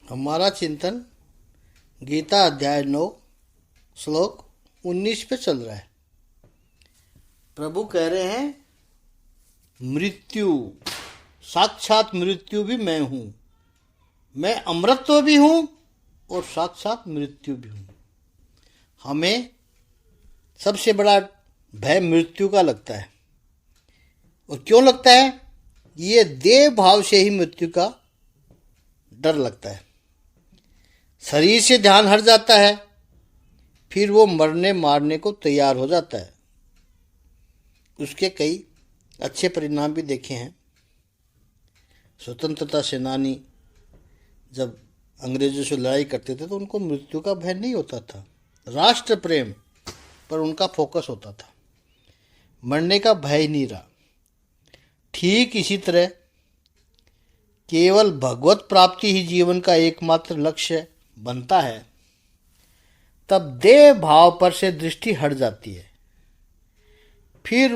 हमारा चिंतन गीता अध्याय 9 श्लोक 19 पे चल रहा है। प्रभु कह रहे हैं मृत्यु, साक्षात मृत्यु भी मैं हूं, मैं अमृतत्व भी हूं और साक्षात मृत्यु भी हूं। हमें सबसे बड़ा भय मृत्यु का लगता है। और क्यों लगता है? ये देह भाव से ही मृत्यु का डर लगता है। शरीर से ध्यान हट जाता है, फिर वो मरने मारने को तैयार हो जाता है। उसके कई अच्छे परिणाम भी देखे हैं। स्वतंत्रता सेनानी जब अंग्रेजों से लड़ाई करते थे तो उनको मृत्यु का भय नहीं होता था, राष्ट्र प्रेम पर उनका फोकस होता था, मरने का भय ही नहीं रहा। ठीक इसी तरह केवल भगवत प्राप्ति ही जीवन का एकमात्र लक्ष्य बनता है, तब देह भाव पर से दृष्टि हट जाती है, फिर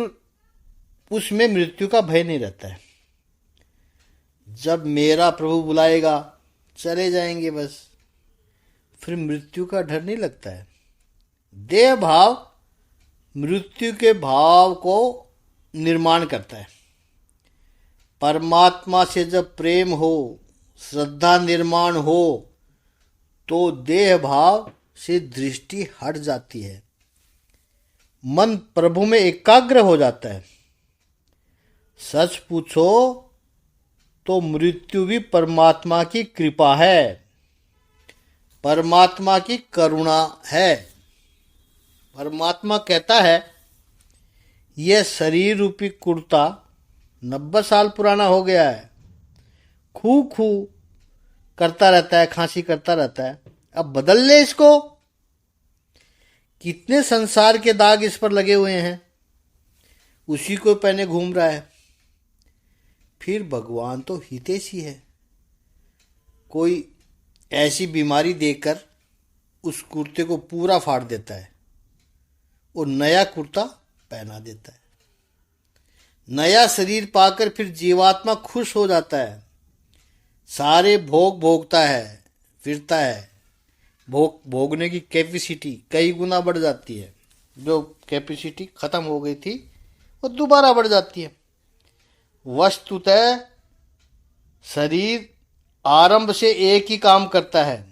उसमें मृत्यु का भय नहीं रहता है। जब मेरा प्रभु बुलाएगा चले जाएंगे बस, फिर मृत्यु का डर नहीं लगता है। देह भाव मृत्यु के भाव को निर्माण करता है। परमात्मा से जब प्रेम हो, श्रद्धा निर्माण हो, तो देह भाव से दृष्टि हट जाती है, मन प्रभु में एकाग्र हो जाता है। सच पूछो तो मृत्यु भी परमात्मा की कृपा है, परमात्मा की करुणा है। परमात्मा कहता है यह शरीर रूपी कुर्ता 90 साल पुराना हो गया है, खू खू करता रहता है, खांसी करता रहता है, अब बदल ले इसको। कितने संसार के दाग इस पर लगे हुए हैं, उसी को पहने घूम रहा है। फिर भगवान तो हितैषी है, कोई ऐसी बीमारी देकर उस कुर्ते को पूरा फाड़ देता है और नया कुर्ता पहना देता है। नया शरीर पाकर फिर जीवात्मा खुश हो जाता है, सारे भोग भोगता है, फिरता है। भोगने की कैपेसिटी कई गुना बढ़ जाती है। जो कैपेसिटी खत्म हो गई थी वो दोबारा बढ़ जाती है। वस्तुतः शरीर आरंभ से एक ही काम करता है,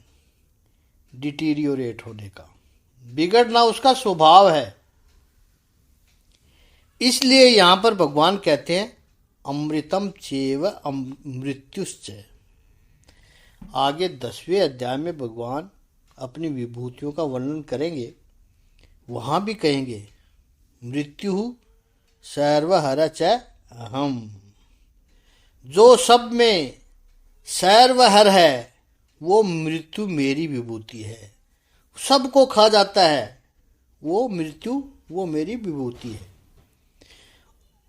डिटीरियोरेट होने का, बिगड़ना उसका स्वभाव है। इसलिए यहां पर भगवान कहते हैं अमृतम चेव मृत्युश्च। आगे 10वें अध्याय में भगवान अपनी विभूतियों का वर्णन करेंगे, वहां भी कहेंगे मृत्यु सर्वहर च अहम। जो सब में सर्वहर है वो मृत्यु मेरी विभूति है, सबको खा जाता है वो मृत्यु, वो मेरी विभूति है।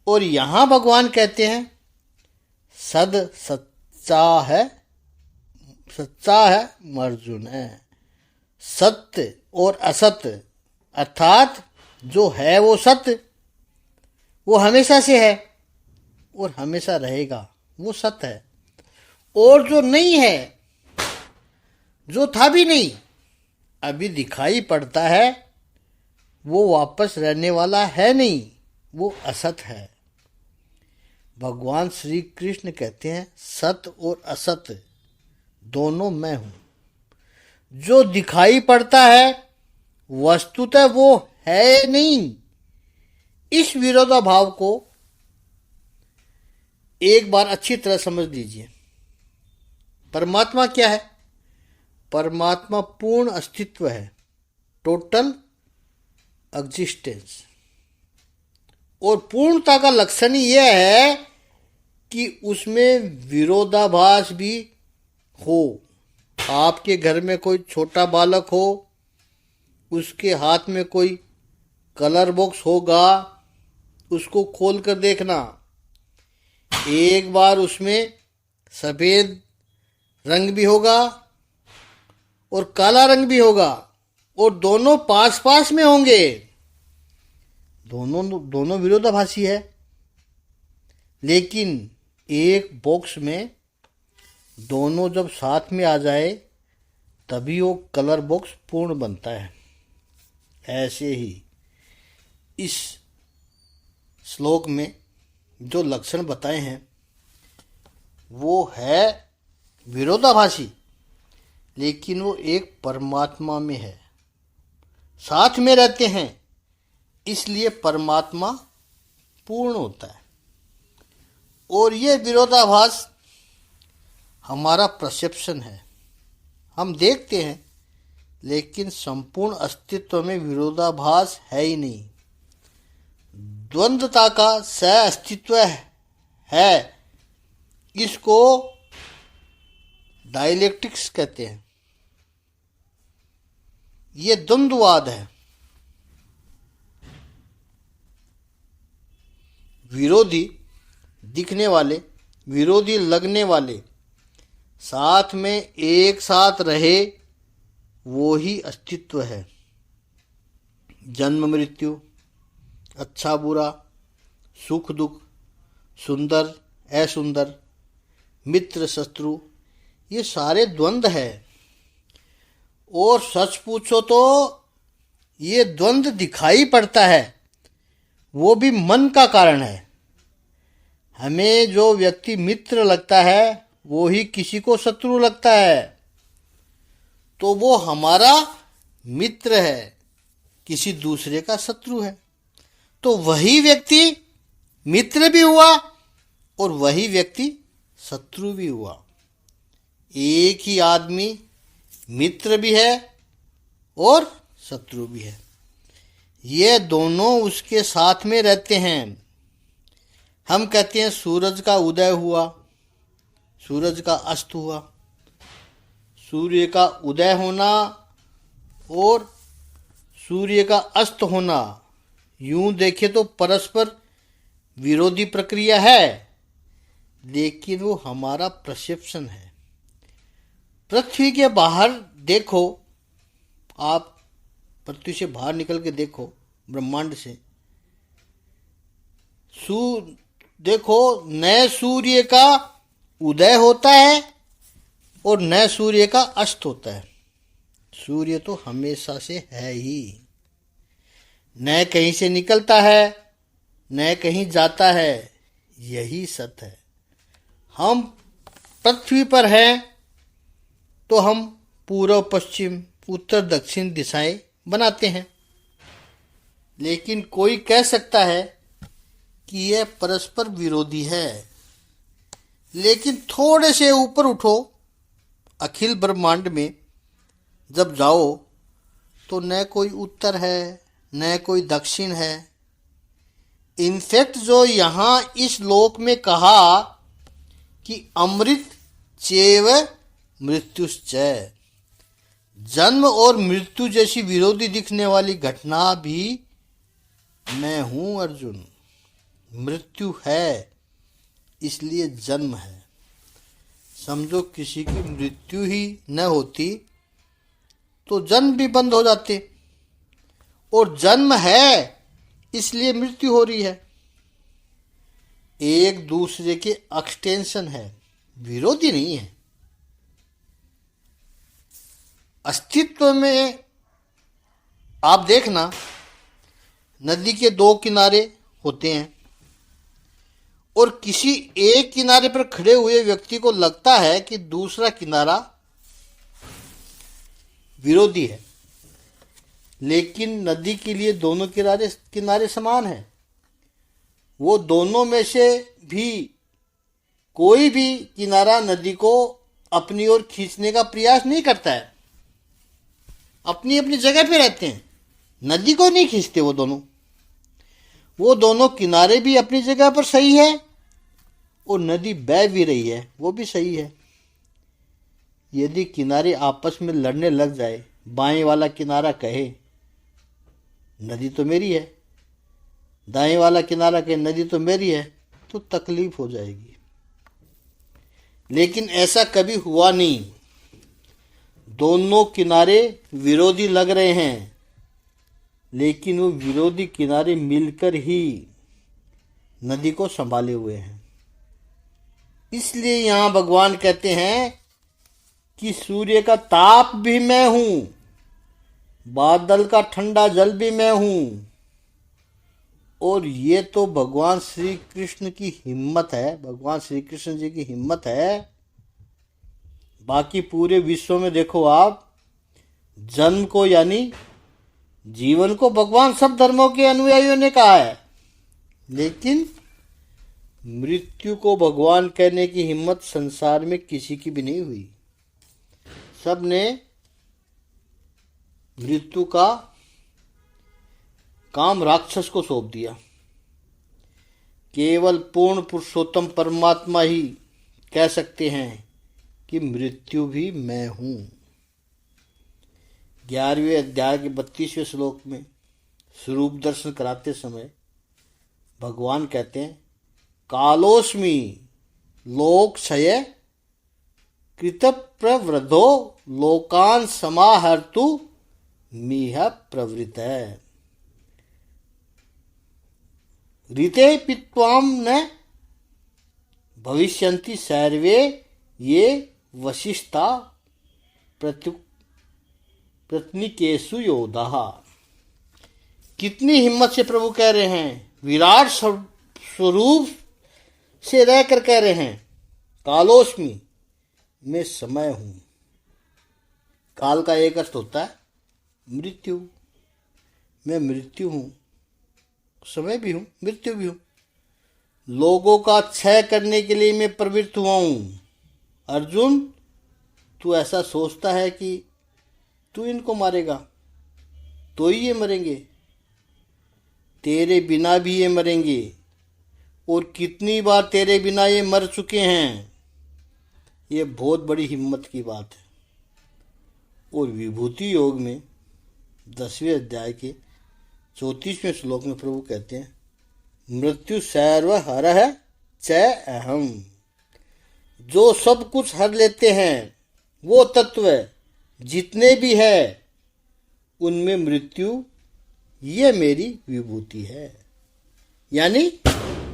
और यहां भगवान कहते हैं सच्चा है, सच्चा है अर्जुन है। सत्य और असत्य अर्थात जो है वो सत्य, वो हमेशा से है और हमेशा रहेगा, वो सत्य है। और जो नहीं है, जो था भी नहीं, अभी दिखाई पड़ता है, वो वापस रहने वाला है नहीं, वो असत है। भगवान श्री कृष्ण कहते हैं सत्य और असत्य दोनों मैं हूं। जो दिखाई पड़ता है वस्तुतः वो है नहीं। इस विरोधाभाव को एक बार अच्छी तरह समझ लीजिए। परमात्मा क्या है? परमात्मा पूर्ण अस्तित्व है, टोटल एग्जिस्टेंस। और पूर्णता का लक्षण ही यह है कि उसमें विरोधाभास भी हो। आपके घर में कोई छोटा बालक हो, उसके हाथ में कोई कलर बॉक्स होगा, उसको खोल कर देखना, एक बार उसमें सफेद रंग भी होगा और काला रंग भी होगा, और दोनों पास पास में होंगे। दोनों विरोधाभासी है। लेकिन एक बॉक्स में दोनों जब साथ में आ जाए तभी वो कलर बॉक्स पूर्ण बनता है। ऐसे ही इस श्लोक में जो लक्षण बताए हैं वो है विरोधाभासी, लेकिन वो एक परमात्मा में है, साथ में रहते हैं, इसलिए परमात्मा पूर्ण होता है। और ये विरोधाभास हमारा परसेप्शन है, हम देखते हैं, लेकिन संपूर्ण अस्तित्व में विरोधाभास है ही नहीं। द्वंद्वता का सह अस्तित्व है, इसको डायलेक्टिक्स कहते हैं। ये द्वंद्ववाद है। विरोधी दिखने वाले, विरोधी लगने वाले साथ में एक साथ रहे, वो ही अस्तित्व है। जन्म मृत्यु, अच्छा बुरा, सुख दुख, सुंदर असुंदर, मित्र शत्रु, ये सारे द्वंद्व है। और सच पूछो तो ये द्वंद्व दिखाई पड़ता है, वो भी मन का कारण है। हमें जो व्यक्ति मित्र लगता है वो ही किसी को शत्रु लगता है, तो वो हमारा मित्र है, किसी दूसरे का शत्रु है। तो वही व्यक्ति मित्र भी हुआ और वही व्यक्ति शत्रु भी हुआ। एक ही आदमी मित्र भी है और शत्रु भी है, ये दोनों उसके साथ में रहते हैं। हम कहते हैं सूरज का उदय हुआ, सूरज का अस्त हुआ। सूर्य का उदय होना और सूर्य का अस्त होना यूं देखे तो परस्पर विरोधी प्रक्रिया है, लेकिन वो हमारा परसेप्शन है। पृथ्वी के बाहर देखो, आप पृथ्वी से बाहर निकल के देखो, ब्रह्मांड से देखो, नए सूर्य का उदय होता है और नए सूर्य का अस्त होता है। सूर्य तो हमेशा से है ही, न कहीं से निकलता है न कहीं जाता है, यही सत्य है। हम पृथ्वी पर हैं तो हम पूर्व पश्चिम उत्तर दक्षिण दिशाएं बनाते हैं, लेकिन कोई कह सकता है कि यह परस्पर विरोधी है। लेकिन थोड़े से ऊपर उठो, अखिल ब्रह्मांड में जब जाओ तो न कोई उत्तर है न कोई दक्षिण है। इनफैक्ट जो यहाँ इस लोक में कहा कि अमृत चैव मृत्युश्च, जन्म और मृत्यु जैसी विरोधी दिखने वाली घटना भी मैं हूँ अर्जुन। मृत्यु है इसलिए जन्म है। समझो किसी की मृत्यु ही न होती तो जन्म भी बंद हो जाते, और जन्म है इसलिए मृत्यु हो रही है। एक दूसरे के एक्सटेंशन है, विरोधी नहीं है। अस्तित्व में आप देखना, नदी के दो किनारे होते हैं और किसी एक किनारे पर खड़े हुए व्यक्ति को लगता है कि दूसरा किनारा विरोधी है, लेकिन नदी के लिए दोनों किनारे समान हैं। वो दोनों में से भी कोई भी किनारा नदी को अपनी ओर खींचने का प्रयास नहीं करता है, अपनी अपनी जगह पे रहते हैं, नदी को नहीं खींचते। वो दोनों किनारे भी अपनी जगह पर सही है और नदी बह भी रही है, वो भी सही है। यदि किनारे आपस में लड़ने लग जाए, बाएं वाला किनारा कहे नदी तो मेरी है, दाएं वाला किनारा कहे नदी तो मेरी है, तो तकलीफ हो जाएगी। लेकिन ऐसा कभी हुआ नहीं, दोनों किनारे विरोधी लग रहे हैं, लेकिन वो विरोधी किनारे मिलकर ही नदी को संभाले हुए हैं। इसलिए यहाँ भगवान कहते हैं कि सूर्य का ताप भी मैं हूं, बादल का ठंडा जल भी मैं हूं। और ये तो भगवान श्री कृष्ण की हिम्मत है, भगवान श्री कृष्ण जी की हिम्मत है। बाकी पूरे विश्व में देखो आप, जन्म को यानी जीवन को भगवान सब धर्मों के अनुयायियों ने कहा है, लेकिन मृत्यु को भगवान कहने की हिम्मत संसार में किसी की भी नहीं हुई। सब ने मृत्यु का काम राक्षस को सौंप दिया। केवल पूर्ण पुरुषोत्तम परमात्मा ही कह सकते हैं कि मृत्यु भी मैं हूं। 11वें अध्याय के 32वें श्लोक में स्वरूप दर्शन कराते समय भगवान कहते हैं, कालोस्मि लोक क्षय कृत प्रवृद्धो लोकान समाहर्तु मीह प्रवृत्त है। ऋते पित्वाम न भविष्यन्ति सर्वे ये वशिष्ठा प्रत्निकेषु योधा। कितनी हिम्मत से प्रभु कह रहे हैं, विराट स्वरूप से रहकर कह रहे हैं, कालोस्मि मैं समय हूं। काल का एक अर्थ होता है मृत्यु। मैं मृत्यु हूं, समय भी हूं, मृत्यु भी हूं। लोगों का क्षय करने के लिए मैं प्रवृत्त हुआ हूं। अर्जुन, तू ऐसा सोचता है कि तू इनको मारेगा, तो ही ये मरेंगे, तेरे बिना भी ये मरेंगे। और कितनी बार तेरे बिना ये मर चुके हैं। ये बहुत बड़ी हिम्मत की बात है। और विभूति योग में 10वें अध्याय के 34वें श्लोक में प्रभु कहते हैं, मृत्यु सर्व हरः च अहम। जो सब कुछ हर लेते हैं वो तत्व जितने भी है उनमें मृत्यु ये मेरी विभूति है, यानी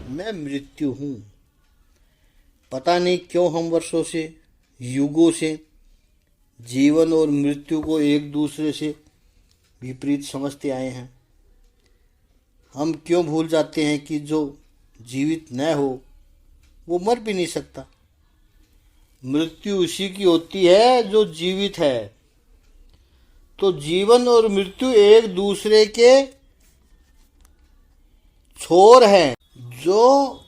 मैं मृत्यु हूं। पता नहीं क्यों हम वर्षों से, युगों से जीवन और मृत्यु को एक दूसरे से विपरीत समझते आए हैं। हम क्यों भूल जाते हैं कि जो जीवित न हो वो मर भी नहीं सकता। मृत्यु उसी की होती है जो जीवित है। तो जीवन और मृत्यु एक दूसरे के छोर हैं। जो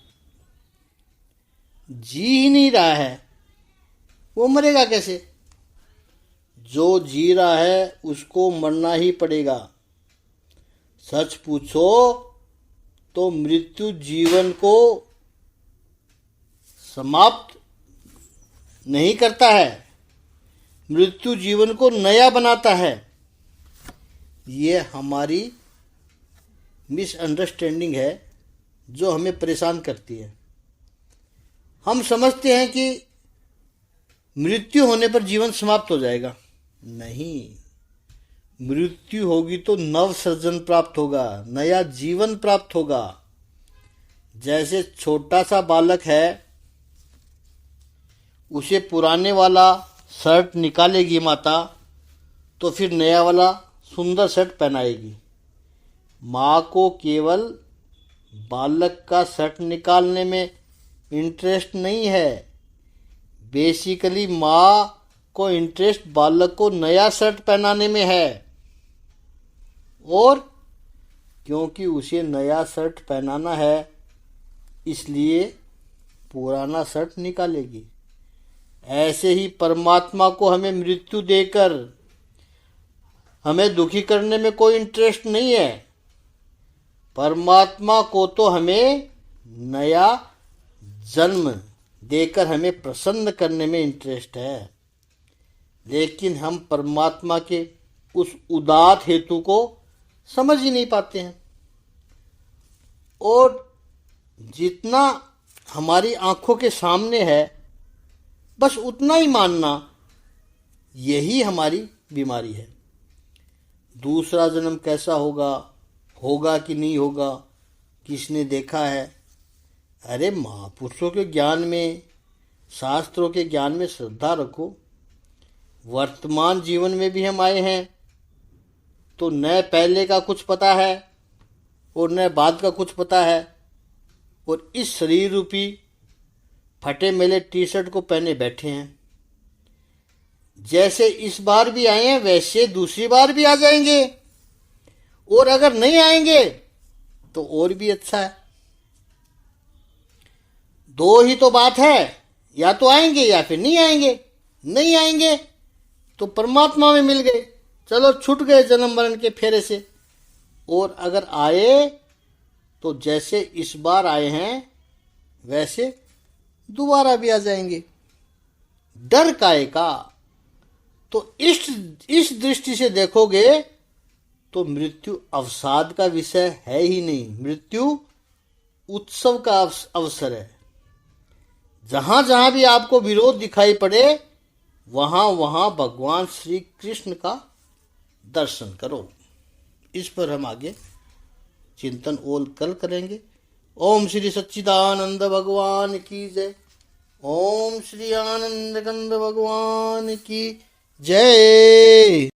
जी ही नहीं रहा है वो मरेगा कैसे? जो जी रहा है उसको मरना ही पड़ेगा। सच पूछो तो मृत्यु जीवन को समाप्त नहीं करता है, मृत्यु जीवन को नया बनाता है। ये हमारी मिसअंडरस्टैंडिंग है जो हमें परेशान करती है। हम समझते हैं कि मृत्यु होने पर जीवन समाप्त हो जाएगा। नहीं, मृत्यु होगी तो नव सृजन प्राप्त होगा, नया जीवन प्राप्त होगा। जैसे छोटा सा बालक है, उसे पुराने वाला शर्ट निकालेगी माता तो फिर नया वाला सुंदर शर्ट पहनाएगी। माँ को केवल बालक का शर्ट निकालने में इंटरेस्ट नहीं है, बेसिकली माँ को इंटरेस्ट बालक को नया शर्ट पहनाने में है। और क्योंकि उसे नया शर्ट पहनाना है इसलिए पुराना शर्ट निकालेगी। ऐसे ही परमात्मा को हमें मृत्यु देकर हमें दुखी करने में कोई इंटरेस्ट नहीं है। परमात्मा को तो हमें नया जन्म देकर हमें प्रसन्न करने में इंटरेस्ट है। लेकिन हम परमात्मा के उस उदात्त हेतु को समझ ही नहीं पाते हैं। और जितना हमारी आंखों के सामने है बस उतना ही मानना, यही हमारी बीमारी है। दूसरा जन्म कैसा होगा, होगा कि नहीं होगा, किसने देखा है? अरे महापुरुषों के ज्ञान में शास्त्रों के ज्ञान में श्रद्धा रखो। वर्तमान जीवन में भी हम आए हैं तो न पहले का कुछ पता है और न बाद का कुछ पता है, और इस शरीर रूपी फटे मेले टी शर्ट को पहने बैठे हैं। जैसे इस बार भी आए हैं वैसे दूसरी बार भी आ जाएंगे, और अगर नहीं आएंगे तो और भी अच्छा है। दो ही तो बात है, या तो आएंगे या फिर नहीं आएंगे। नहीं आएंगे तो परमात्मा में मिल गए, चलो छूट गए जन्म मरण के फेरे से। और अगर आए तो जैसे इस बार आए हैं वैसे दोबारा भी आ जाएंगे। डर काहे का? तो इस दृष्टि से देखोगे तो मृत्यु अवसाद का विषय है ही नहीं, मृत्यु उत्सव का अवसर है। जहां जहां भी आपको विरोध दिखाई पड़े वहां वहां भगवान श्री कृष्ण का दर्शन करो। इस पर हम आगे चिंतन और कल करेंगे। ओम श्री सच्चिदानंद भगवान की जय। ओम श्री आनंद कंद भगवान की जय।